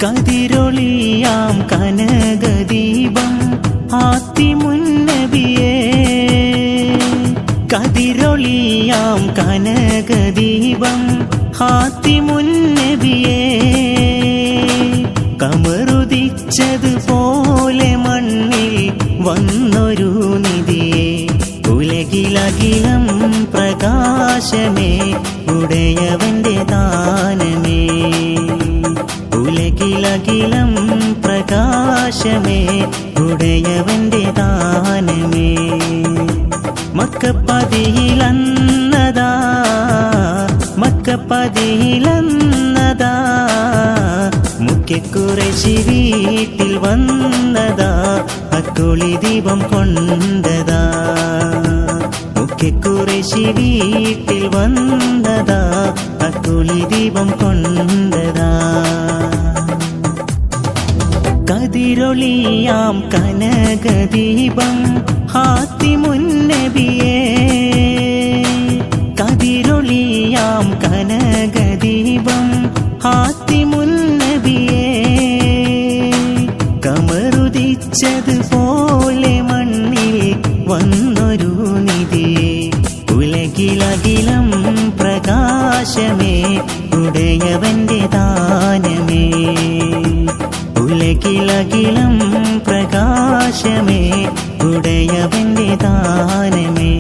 കതിരൊളിയാം കനകദീപം ഹാത്തിമുന്നബിയേ, കതിരൊളിയാം കനകദീപം ഹാത്തിമുന്നബിയേ, കമറുദിച്ചതുപോലെ മണ്ണിൽ വന്നൊരു നിധിയെ, ഉലകിലകിലം പ്രകാശമേ ഉടയവന്റെ ദാനമേ, ഉലകിലകിലം പ്രകാശമേ ഉടയവന്റെ ദാനമേ. മക്കപ്പതിയിലന്നതാ മക്കപ്പതിയിലന്നതാ, മുഖ്യ ഖുറൈശി വീട്ടിൽ വന്നതാ, അക്കുളി ദീപം കൊണ്ടതാ, മുഖ്യ ഖുറൈശി വീട്ടിൽ വന്നതാ, അക്കുളി ദീപം കൊണ്ടതാ. കതിരൊളിയാം കനകദീപം ഹാത്തിമുന്നബിയേ, കതിരൊളിയാം കനകദീപം ഹാത്തിമുന്നബിയേ, കമറുദിച്ചതുപോലെ മണ്ണിൽ വന്നൊരു നിധിയെ, ഉലകിലകിലം പ്രകാശമേ ഉടയവന്റെ ദാനമേ, ഉലകിലകിലം പ്രകാശമേ ഉടയവന്റെ ദാനമേ.